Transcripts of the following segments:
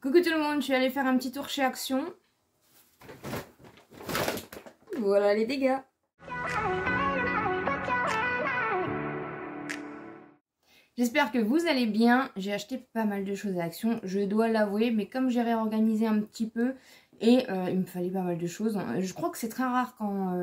Coucou tout le monde, je suis allée faire un petit tour chez Action. Voilà les dégâts. J'espère que vous allez bien. J'ai acheté pas mal de choses à Action, je dois l'avouer, mais comme j'ai réorganisé un petit peu et il me fallait pas mal de choses. Je crois que c'est très rare quand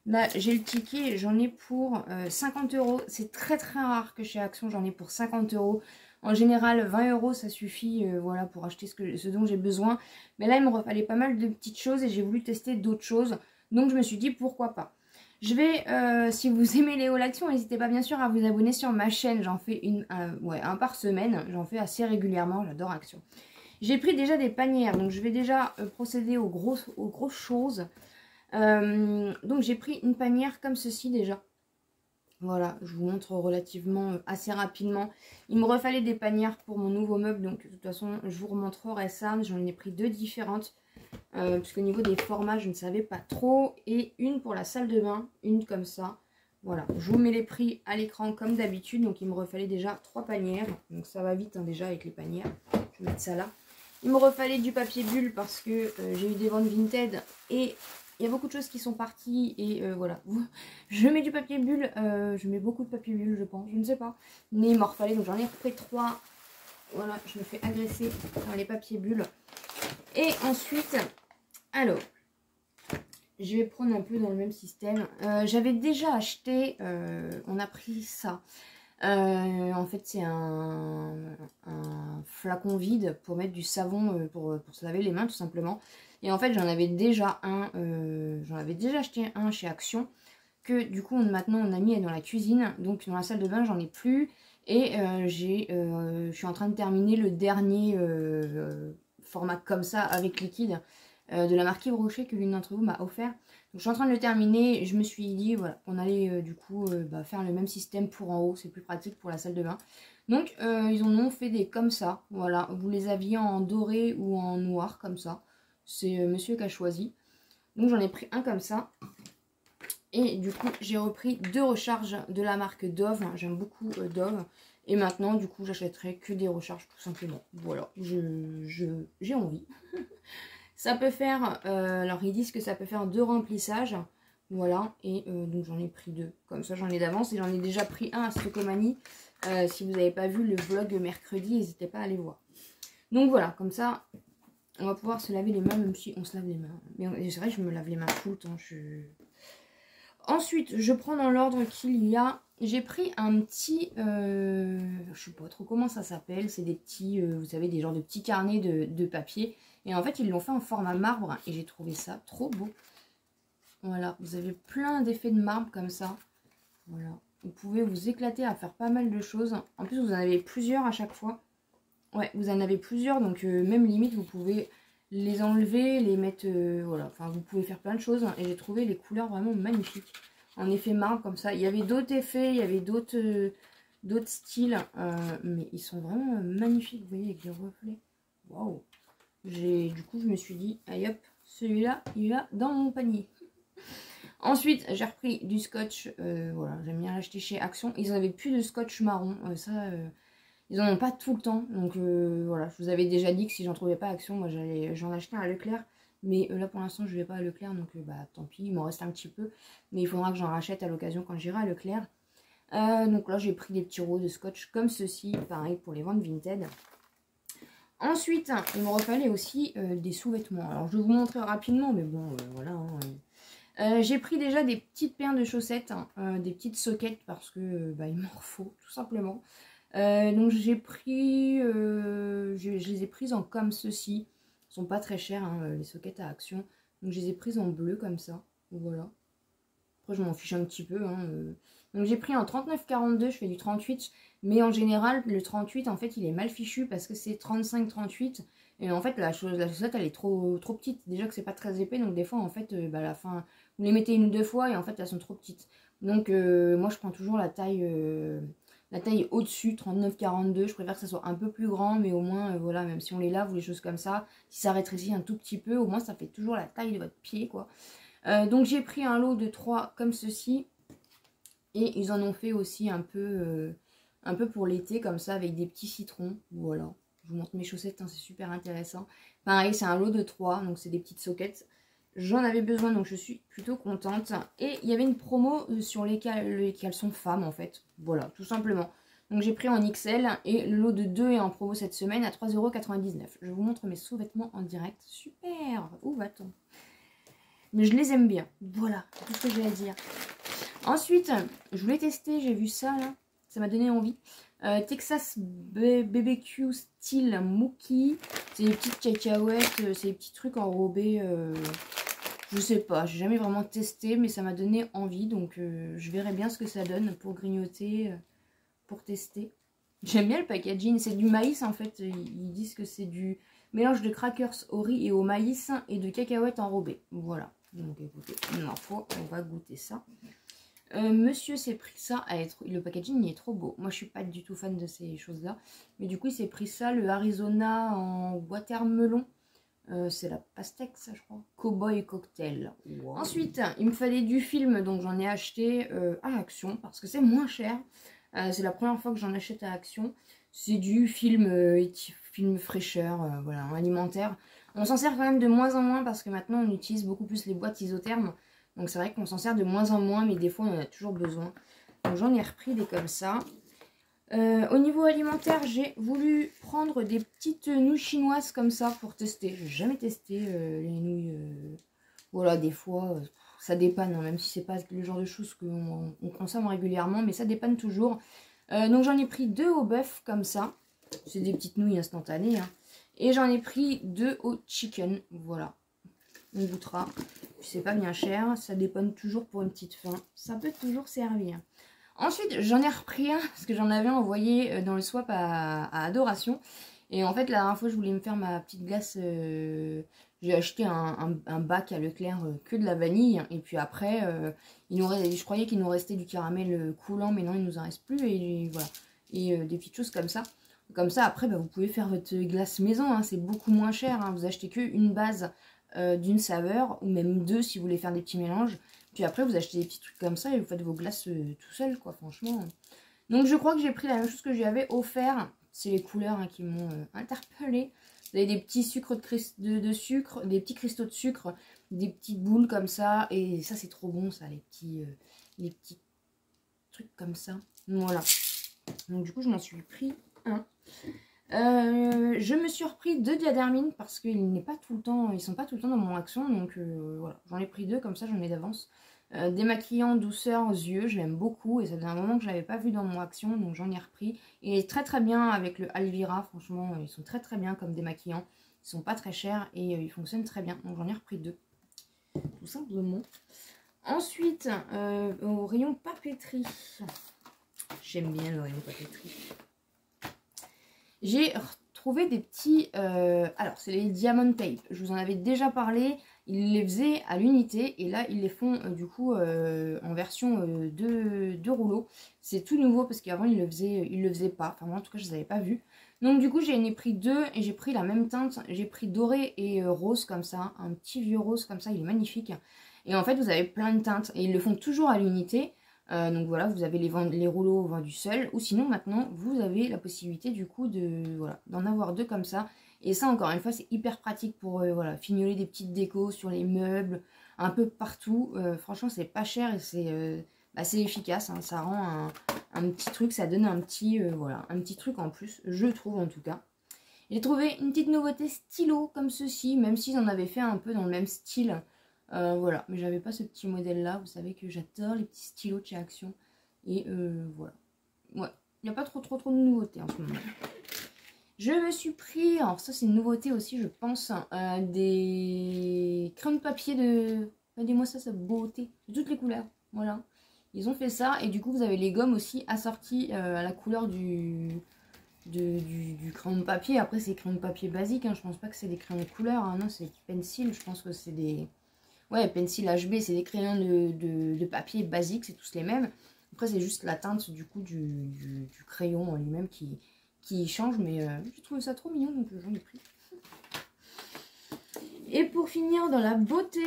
là j'ai le ticket, j'en ai pour 50 €. C'est très rare que chez Action j'en ai pour 50 €. En général 20 € ça suffit voilà, pour acheter ce dont j'ai besoin. Mais là il me refallait pas mal de petites choses et j'ai voulu tester d'autres choses. Donc je me suis dit pourquoi pas. Je vais, si vous aimez les hauls Action, n'hésitez pas bien sûr à vous abonner sur ma chaîne. J'en fais un par semaine. J'en fais assez régulièrement. J'adore Action. J'ai pris déjà des panières. Donc je vais déjà procéder aux grosses choses. Donc j'ai pris une panière comme ceci déjà. Voilà, je vous montre relativement assez rapidement. Il me refallait des panières pour mon nouveau meuble. Donc de toute façon, je vous remontrerai ça. J'en ai pris deux différentes. Puisqu'au niveau des formats je ne savais pas trop, et une pour la salle de bain, une comme ça. Voilà, je vous mets les prix à l'écran comme d'habitude. Donc il me refallait déjà 3 panières, donc ça va vite hein, déjà avec les panières. Je vais mettre ça là. Il me refallait du papier bulle parce que j'ai eu des ventes Vinted et il y a beaucoup de choses qui sont parties et voilà. Je mets du papier bulle, je mets beaucoup de papier bulle je pense, je ne sais pas, mais il m'en refallait, donc j'en ai refait 3. Voilà, je me fais agresser par les papiers bulles. Et ensuite, alors, je vais prendre un peu dans le même système. J'avais déjà acheté, on a pris ça. En fait, c'est un flacon vide pour mettre du savon pour se laver les mains tout simplement. Et en fait, j'en avais déjà acheté un chez Action. Que du coup, maintenant, on a mis dans la cuisine. Donc, dans la salle de bain, j'en ai plus. Et je suis en train de terminer le dernier format comme ça avec liquide de la marque Yves Rocher que l'une d'entre vous m'a offert. Donc je suis en train de le terminer et je me suis dit voilà, qu'on allait du coup faire le même système pour en haut, c'est plus pratique pour la salle de bain. Donc ils en ont fait des comme ça, voilà, vous les aviez en doré ou en noir comme ça, c'est monsieur qui a choisi. Donc j'en ai pris un comme ça. Et du coup j'ai repris 2 recharges de la marque Dove, j'aime beaucoup Dove. Et maintenant, du coup, j'achèterai que des recharges tout simplement. Voilà, j'ai envie. Ça peut faire, alors ils disent que ça peut faire 2 remplissages. Voilà, et donc j'en ai pris 2. Comme ça, j'en ai d'avance. Et j'en ai déjà pris un à Stocomanie. Si vous n'avez pas vu le vlog mercredi, n'hésitez pas à aller voir. Donc voilà, comme ça, on va pouvoir se laver les mains, même si on se lave les mains. Mais c'est vrai, je me lave les mains tout le temps. Ensuite, je prends dans l'ordre qu'il y a... J'ai pris un petit... je sais pas trop comment ça s'appelle. C'est des petits... vous savez, des genres de petits carnets de papier. Et en fait, ils l'ont fait en format marbre. Et j'ai trouvé ça trop beau. Voilà, vous avez plein d'effets de marbre comme ça. Voilà. Vous pouvez vous éclater à faire pas mal de choses. En plus, vous en avez plusieurs à chaque fois. Ouais, vous en avez plusieurs. Donc, même limite, vous pouvez... les enlever, les mettre, voilà, enfin vous pouvez faire plein de choses hein, et j'ai trouvé les couleurs vraiment magnifiques, en effet marbre comme ça. Il y avait d'autres effets, il y avait d'autres styles, mais ils sont vraiment magnifiques, vous voyez, avec des reflets. Waouh! Du coup je me suis dit, allez hop, celui-là, il va dans mon panier. Ensuite, j'ai repris du scotch, voilà, j'aime bien l'acheter chez Action. Ils n'avaient plus de scotch marron, ils en ont pas tout le temps, donc voilà, je vous avais déjà dit que si j'en trouvais pas à Action, moi j'en achetais à Leclerc. Mais là pour l'instant je vais pas à Leclerc, donc bah tant pis, il m'en reste un petit peu. Mais il faudra que j'en rachète à l'occasion quand j'irai à Leclerc. Donc là j'ai pris des petits rouleaux de scotch comme ceci, pareil pour les ventes Vinted. Ensuite, il me refallait aussi des sous-vêtements. Alors je vais vous montrer rapidement, mais bon, voilà. Hein, j'ai pris déjà des petites paires de chaussettes, des petites soquettes parce que bah, il m'en faut tout simplement. Donc j'ai pris, je les ai prises en comme ceci. Elles sont pas très chères hein, les soquettes à Action. Donc je les ai prises en bleu comme ça. Voilà. Après je m'en fiche un petit peu. Hein, Donc j'ai pris en 39,42, je fais du 38. Mais en général le 38 en fait il est mal fichu parce que c'est 35,38. Et en fait la chaussette elle est trop petite. Déjà que c'est pas très épais. Donc des fois en fait bah, à la fin vous les mettez 1 ou 2 fois et en fait elles sont trop petites. Donc moi je prends toujours la taille au-dessus, 39,42. Je préfère que ça soit un peu plus grand, mais au moins, voilà, même si on les lave ou les choses comme ça, si ça rétrécit un tout petit peu, au moins ça fait toujours la taille de votre pied, quoi. Donc j'ai pris un lot de 3 comme ceci. Et ils en ont fait aussi un peu pour l'été, comme ça, avec des petits citrons. Voilà. Je vous montre mes chaussettes, hein, c'est super intéressant. Pareil, c'est un lot de 3, donc c'est des petites sockets. J'en avais besoin, donc je suis plutôt contente. Et il y avait une promo sur les caleçons femmes, en fait. Voilà, tout simplement. Donc j'ai pris en XL et le lot de 2 est en promo cette semaine à 3,99 €. Je vous montre mes sous-vêtements en direct. Super! Où va-t-on? Mais je les aime bien. Voilà, c'est tout ce que j'ai à dire. Ensuite, je voulais tester, j'ai vu ça là. Ça m'a donné envie. Texas BBQ style Mookie. C'est des petites cacahuètes, c'est des petits trucs enrobés. Je sais pas, j'ai jamais vraiment testé, mais ça m'a donné envie. Donc je verrai bien ce que ça donne pour grignoter, pour tester. J'aime bien le packaging, c'est du maïs en fait. Ils disent que c'est du mélange de crackers au riz et au maïs et de cacahuètes enrobées. Voilà, donc écoutez, une fois, on va goûter ça. Monsieur s'est pris ça, le packaging il est trop beau. Moi je suis pas du tout fan de ces choses là. Mais du coup il s'est pris ça, le Arizona en watermelon. C'est la pastèque ça je crois. Cowboy cocktail. Wow. Ensuite il me fallait du film, donc j'en ai acheté à Action parce que c'est moins cher. C'est la première fois que j'en achète à Action. C'est du film, film fraîcheur, voilà, alimentaire. On s'en sert quand même de moins en moins parce que maintenant on utilise beaucoup plus les boîtes isothermes. Donc c'est vrai qu'on s'en sert de moins en moins, mais des fois on en a toujours besoin. Donc j'en ai repris des comme ça. Au niveau alimentaire, j'ai voulu prendre des petites nouilles chinoises comme ça pour tester. J'ai jamais testé les nouilles. Voilà, des fois, ça dépanne, hein, même si c'est pas le genre de choses qu'on consomme régulièrement, mais ça dépanne toujours. Donc j'en ai pris 2 au bœuf comme ça. C'est des petites nouilles instantanées. Hein. Et j'en ai pris 2 au chicken. Voilà. On goûtera. C'est pas bien cher. Ça dépanne toujours pour une petite faim. Ça peut toujours servir. Ensuite, j'en ai repris un parce que j'en avais envoyé dans le swap à Adoration. Et en fait, la dernière fois, je voulais me faire ma petite glace. J'ai acheté un bac à Leclerc que de la vanille. Et puis après, je croyais qu'il nous restait du caramel coulant, mais non, il nous en reste plus. Et voilà. Et des petites choses comme ça. Comme ça, après, bah, vous pouvez faire votre glace maison. Hein, c'est beaucoup moins cher. Hein, vous achetez qu'une base d'une saveur, ou même 2 si vous voulez faire des petits mélanges. Puis après, vous achetez des petits trucs comme ça et vous faites vos glaces tout seul, quoi, franchement. Donc, je crois que j'ai pris la même chose que j'avais offert. C'est les couleurs hein, qui m'ont interpellée. Vous avez des petits sucres de sucre, des petits cristaux de sucre, des petites boules comme ça. Et ça, c'est trop bon, ça, les petits trucs comme ça. Voilà. Donc, du coup, je m'en suis pris un. Je me suis repris 2 diadhermines parce qu'ils n'est pas tout le temps, ils sont pas tout le temps dans mon Action, donc voilà, j'en ai pris 2 comme ça, j'en ai d'avance. Démaquillant douceur aux yeux, je l'aime beaucoup et ça faisait un moment que je l'avais pas vu dans mon Action, donc j'en ai repris. Il est très très bien avec le Alvira, franchement, ils sont très très bien comme démaquillants. Ils sont pas très chers et ils fonctionnent très bien, donc j'en ai repris 2, tout simplement. Ensuite, au rayon papeterie, j'aime bien le rayon papeterie. J'ai retrouvé des petits... alors, c'est les Diamond Tape. Je vous en avais déjà parlé. Ils les faisaient à l'unité. Et là, ils les font du coup en version de rouleau. C'est tout nouveau parce qu'avant, ils le faisaient pas. Enfin, moi, en tout cas, je ne les avais pas vus. Donc, du coup, j'en ai pris 2 et j'ai pris la même teinte. J'ai pris doré et rose comme ça. Un petit vieux rose comme ça. Il est magnifique. Et en fait, vous avez plein de teintes. Et ils le font toujours à l'unité. Donc voilà, vous avez les rouleaux vendus seuls, ou sinon maintenant vous avez la possibilité du coup d'en avoir 2 comme ça. Et ça encore une fois c'est hyper pratique pour voilà, fignoler des petites décos sur les meubles, un peu partout. Franchement c'est pas cher et c'est efficace, hein. Ça rend un petit truc, ça donne un petit, voilà, un petit truc en plus, je trouve en tout cas. J'ai trouvé une petite nouveauté stylo comme ceci, même s'ils en avaient fait un peu dans le même style. Voilà, mais j'avais pas ce petit modèle là. Vous savez que j'adore les petits stylos de chez Action. Et voilà. Ouais, il n'y a pas trop de nouveautés en ce moment. Je me suis pris, alors ça c'est une nouveauté aussi je pense, des crayons de papier de... Regardez-moi ça, sa beauté, de toutes les couleurs. Voilà, ils ont fait ça et du coup vous avez les gommes aussi assorties à la couleur du crayon de papier. Après c'est des crayons de papier basiques, hein. Je pense pas que c'est des crayons de couleur, hein. Non c'est du pencil, je pense que c'est des... Ouais, pencil HB, c'est des crayons de papier basiques, c'est tous les mêmes. Après, c'est juste la teinte du coup du crayon en lui-même qui change. Mais j'ai trouvé ça trop mignon, donc j'en ai pris. Et pour finir, dans la beauté,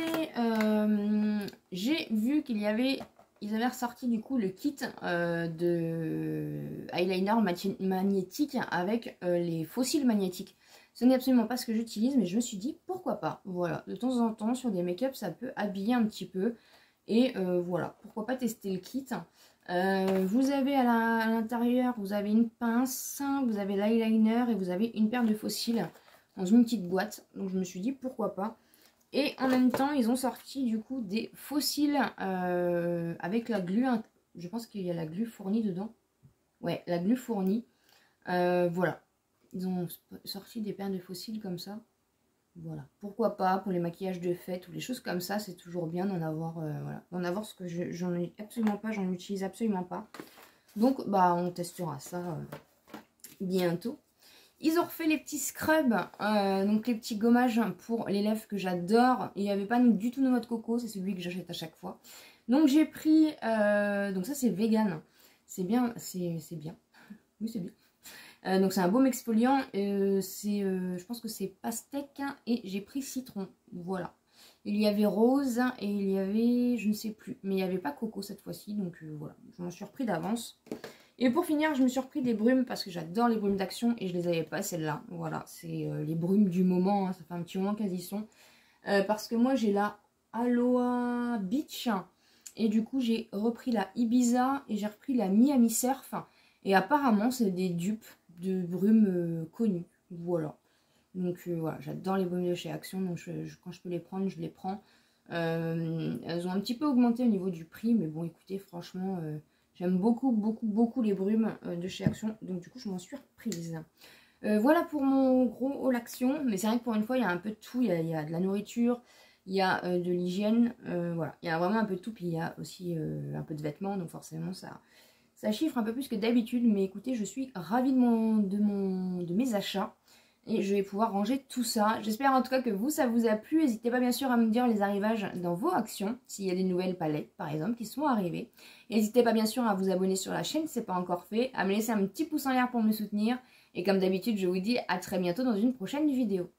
j'ai vu qu'il y avait ils avaient ressorti du coup le kit de eyeliner magnétique avec les fossiles magnétiques. Ce n'est absolument pas ce que j'utilise, mais je me suis dit pourquoi pas. Voilà, de temps en temps sur des make-up, ça peut habiller un petit peu. Et voilà, pourquoi pas tester le kit. Vous avez à l'intérieur, vous avez une pince, vous avez l'eyeliner et vous avez une paire de fossiles dans une petite boîte. Donc je me suis dit pourquoi pas. Et en même temps, ils ont sorti du coup des fossiles avec la glu. Je pense qu'il y a la glu fournie dedans. Ouais, la glu fournie. Voilà. Ils ont sorti des paires de fossiles comme ça. Voilà. Pourquoi pas pour les maquillages de fête ou les choses comme ça. C'est toujours bien d'en avoir, voilà. D'en avoir ce que j'en ai absolument pas. J'en utilise absolument pas. Donc, bah, on testera ça bientôt. Ils ont refait les petits scrubs, donc les petits gommages pour les lèvres que j'adore. Il n'y avait pas du tout noix de coco, c'est celui que j'achète à chaque fois. Donc j'ai pris, donc ça c'est vegan, c'est bien, c'est bien, oui c'est bien. Donc c'est un baume exfoliant, je pense que c'est pastèque et j'ai pris citron, voilà. Il y avait rose et il y avait, je ne sais plus, mais il n'y avait pas coco cette fois-ci, donc voilà, je m'en suis repris d'avance. Et pour finir, je me suis repris des brumes parce que j'adore les brumes d'Action et je les avais pas celles-là. Voilà, c'est les brumes du moment, hein, ça fait un petit moment qu'elles y sont. Parce que moi j'ai la Aloha Beach et du coup j'ai repris la Ibiza et j'ai repris la Miami Surf. Et apparemment c'est des dupes de brumes connues. Voilà. Donc voilà, j'adore les brumes de chez Action, donc quand je peux les prendre, je les prends. Elles ont un petit peu augmenté au niveau du prix, mais bon écoutez, franchement... j'aime beaucoup les brumes de chez Action. Donc du coup, je m'en suis reprise. Voilà pour mon gros haul Action. Mais c'est vrai que pour une fois, il y a un peu de tout. Il y a de la nourriture, il y a de l'hygiène. Voilà, il y a vraiment un peu de tout. Puis il y a aussi un peu de vêtements. Donc forcément, ça chiffre un peu plus que d'habitude. Mais écoutez, je suis ravie de mes achats. Et je vais pouvoir ranger tout ça. J'espère en tout cas que ça vous a plu. N'hésitez pas bien sûr à me dire les arrivages dans vos actions. S'il y a des nouvelles palettes par exemple qui sont arrivées. N'hésitez pas bien sûr à vous abonner sur la chaîne si ce n'est pas encore fait. À me laisser un petit pouce en l'air pour me soutenir. Et comme d'habitude je vous dis à très bientôt dans une prochaine vidéo.